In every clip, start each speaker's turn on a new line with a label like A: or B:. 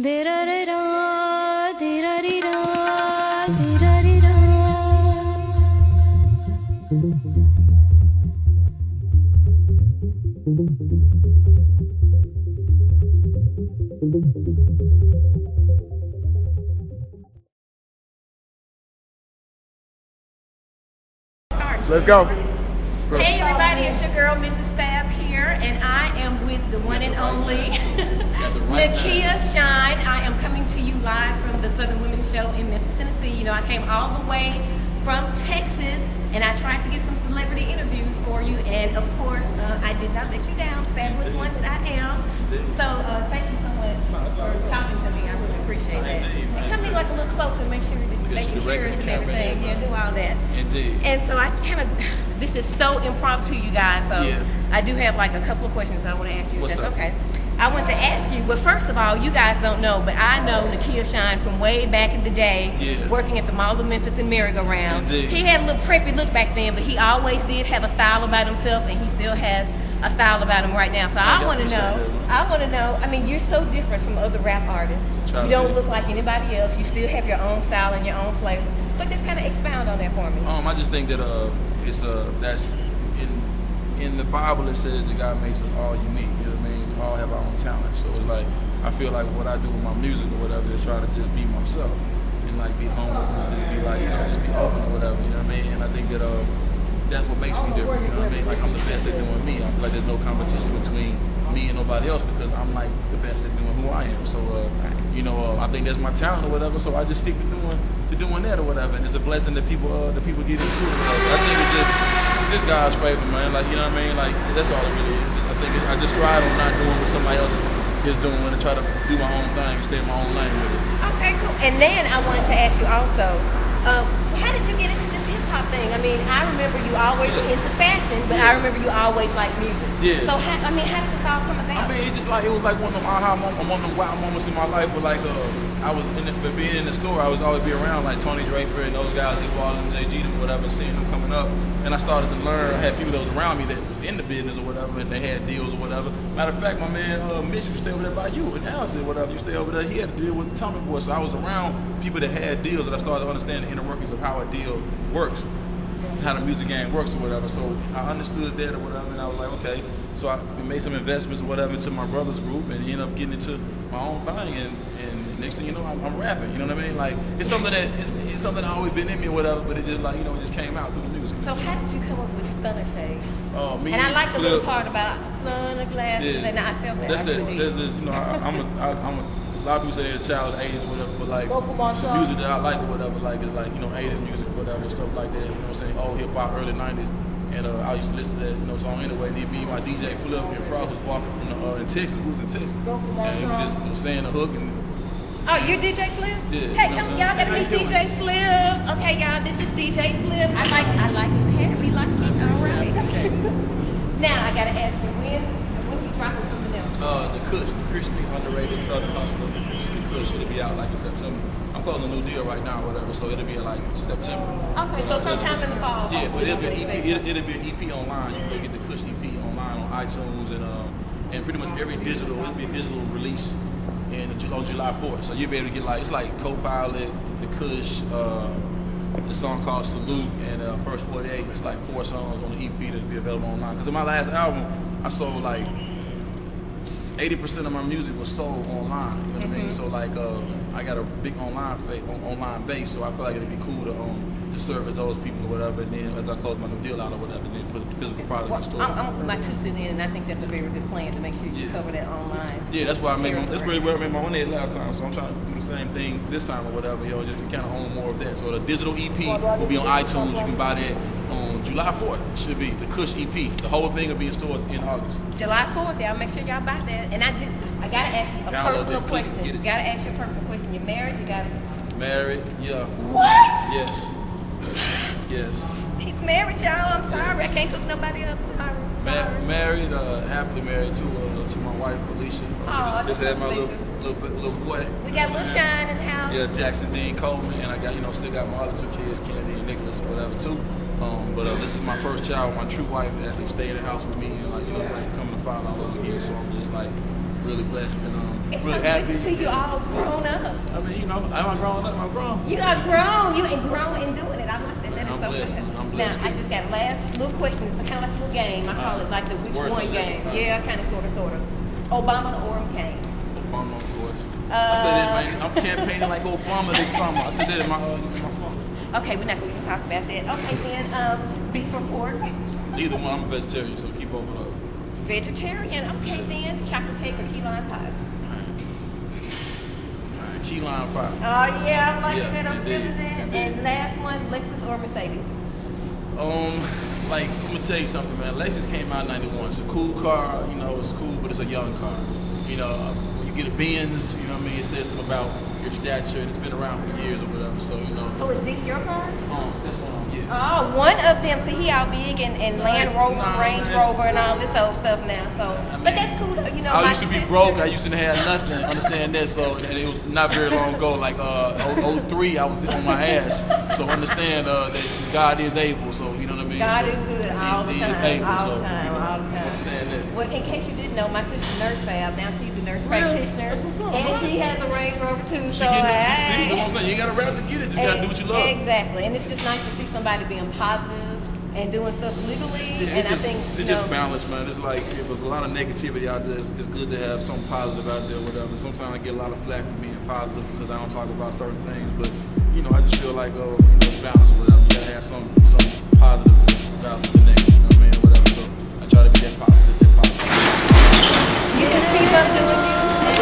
A: Let's go.
B: Hey everybody, it's your girl mrsFAB here, and I am with the one and only Nakia Shine. I am coming to you live from the Southern Women's Show in Memphis, Tennessee. You know, I came all the way from Texas, and I tried to get some celebrity interviews for you, and of course, I did not let you down, fabulous one that I am. So thank you so much for talking to me. I really appreciate that. And come in like a little closer, make sure that they can hear us and everything. Yeah, do all that.
C: Indeed.
B: And so I kind of, this is so impromptu, you guys. So I do have like a couple of questions I want to ask you. If that's okay. I want to ask you, well, first of all, you guys don't know, but I know Nakia Shine from way back in the day, working at the Mall of Memphis and Merry-Go-Round. He had a little preppy look back then, but he always did have a style about himself, and he still has a style about him right now. So I want to know, I mean, you're so different from other rap artists. You don't look like anybody else. You still have your own style and your own flavor. So just kind of expound on that for me.
C: I just think that it's that's in the Bible, it says that God makes us all unique. You know what I mean? We all have our own talent. So it's like, I feel like what I do with my music or whatever is try to just be myself and like be humble and just be like, you know, just be open or whatever. You know what I mean? And I think that that's what makes me different. You know what I mean? Like, I'm the best at doing me. I feel like there's no competition between me and nobody else because I'm like the best at doing who I am. So you know, I think that's my talent or whatever. So I just stick to doing that or whatever. And it's a blessing that people get into it. I think it's just God's favor, man. Like, you know what I mean? Like, that's all it really is. I think I just strive on not doing what somebody else is doing and try to do my own thing and stay in my own lane with it.
B: Okay, cool. And then I wanted to ask you also, how did you get into this hip hop thing? I mean, I remember you always were into fashion, but I remember you always liked music.
C: Yeah.
B: So how did this all come about?
C: I mean, it was like one of them aha moments, one of them wild moments in my life where like I was being in the store, I was always be around like Tony Draper and those guys, Igual and JG and whatever, seeing them coming up, and I started to learn. I had people that was around me that were in the business or whatever, and they had deals or whatever. Matter of fact, my man Mitch used to stay over there by you in Allison or whatever. You stay over there. He had to deal with Tommy Boy, so I was around people that had deals, and I started to understand the inner workings of how a deal works, how the music game works or whatever. So I understood that or whatever, and I was like, okay. So I made some investments or whatever into my brother's group, and ended up getting into my own thing. And next thing you know, I'm rapping. You know what I mean? Like, it's something that always been in me or whatever, but it just like, you know, it just came out through the music.
B: So how did you come up with Stunner Shades?
C: Me
B: and I like the little part about stunner glasses, and I felt that.
C: That's you know, I'm a lot of people say they're a child of the 80s or whatever, but like the music that I like or whatever, like it's like, you know, 80s music or whatever, stuff like that. You know what I'm saying? Old hip hop, early 90s. And I used to listen to that, you know, song anyway. And me, my DJ Flip, and Frost was walking from in Texas. Who was in Texas? And we just was saying the hook and.
B: Oh, you're DJ Flip?
C: Yeah.
B: Hey, come, y'all gotta meet DJ Flip. Okay, y'all, this is DJ Flip. I like some hair. We like it. All right. Now I gotta ask you, when you dropping something else?
C: The Kush, the crispy, underrated Southern hustler. The Kush, it'll be out like in September. I'm closing a new deal right now, or whatever, so it'll be like September.
B: Okay, so sometime in the fall.
C: Yeah, but it'll be an EP. It'll be an EP online. You can go get the Kush EP online on iTunes and pretty much every digital. It'll be a digital release on July 4th. So you'll be able to get like, it's like Copilot, the Kush, the song called Salute, and First 48. It's like 4 songs on the EP that'll be available online. Because in my last album, I sold like 80% of my music was sold online. You know what I mean? So like I got a big online base, so I feel like it'd be cool to service those people or whatever. And then as I close my new deal out or whatever, then put the physical product in the store.
B: I'm gonna put my 2 cents in, and I think that's a very good plan to make sure you cover that online.
C: Yeah, that's why that's really where I made my money last time. So I'm trying to do the same thing this time or whatever. You know, just to kind of own more of that. So the digital EP will be on iTunes. You can buy that on July 4th. Should be the Kush EP. The whole thing will be in stores in August.
B: July 4th, y'all. Make sure y'all buy that. And I gotta ask you a personal question. You gotta ask you a personal question. You're married? You got
C: married? Yeah.
B: What?
C: Yes. Yes.
B: He's married, y'all. I'm sorry. I can't cook nobody up. Sorry.
C: Married, happily married to my wife, Alicia. Just had my little boy.
B: We got Lil Shine in the house.
C: Yeah, Jackson Dean Coleman, and I got, you know, still got my other 2 kids, Kennedy and Nicholas or whatever too. But this is my first child, my true wife that actually stayed in the house with me, and like, you know, it's like coming to find all over again. So I'm just like really blessed and
B: It's
C: really
B: so
C: happy.
B: good to see you all grown up.
C: I mean, you know, I'm grown up. I'm grown.
B: You guys grown. You ain't grown and doing it. I like that. That is
C: I'm
B: so
C: blessed,
B: good.
C: man. I'm blessed.
B: Now, I just got last little question. It's kind of like a little game. I call it like the which
C: Words
B: one
C: is
B: game.
C: it?
B: Yeah, kind of, sort of. Obama or McCain?
C: Obama, of course. I said that, man. I'm campaigning like Obama this summer. I said that in my song.
B: Okay, we're not going to talk about that. Okay, then beef or pork?
C: Neither one. I'm a vegetarian, so keep over up.
B: Vegetarian. Okay, then chocolate cake or key lime pie?
C: Key lime pie.
B: Oh yeah, I'm liking that. I'm
C: indeed,
B: feeling that.
C: indeed.
B: And last one, Lexus or Mercedes?
C: Like, I'm gonna tell you something, man. Lexus came out in '91. It's a cool car, you know. It's cool, but it's a young car. You know, when you get a Benz, you know what I mean. It says something about your stature, and it's been around for years or whatever. So you know.
B: So is this your car?
C: This one, yeah.
B: Oh, one of them. See, he all big and Land Rover,
C: Nah,
B: Range
C: man.
B: Rover, and all this old stuff now. So,
C: I mean,
B: but that's cool. Though. You know,
C: I
B: my
C: used to be
B: sister-
C: broke. I used to have nothing. Understand that? So, and it was not very long ago. Like 03, I was on my ass. So understand that God is able. So you know what I mean.
B: God
C: so
B: is good all the
C: He
B: time.
C: is able.
B: All
C: so
B: the time.
C: you know,
B: All the time.
C: understand that.
B: Well, in case you didn't know, my sister's nurse FAB. Now she's a nurse
C: Really?
B: practitioner,
C: That's what's up,
B: and
C: man.
B: she has a Range Rover too.
C: She
B: So
C: getting it. See, that's what I'm saying. You ain't got to rap to get it. Just got to do what you love.
B: Exactly, and it's just nice to see somebody being positive and doing stuff legally.
C: Yeah,
B: and I think
C: it's just balance, man. It's like if there's a lot of negativity out there, it's good to have something positive out there, whatever. Sometimes I get a lot of flack for being positive because I don't talk about certain things, but you know, I just feel like you know, balance, whatever. You gotta have some positive about the negative, you know what I mean, or whatever. So I try to be that positive,
B: you just keep up doing you. And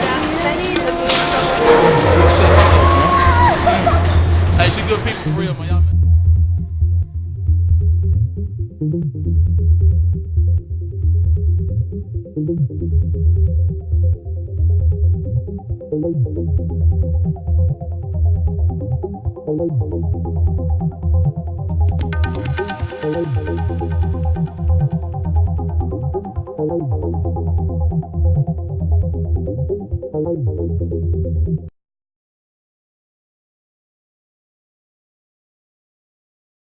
C: Hey, she good people for real, man. Y'all.
A: Hello.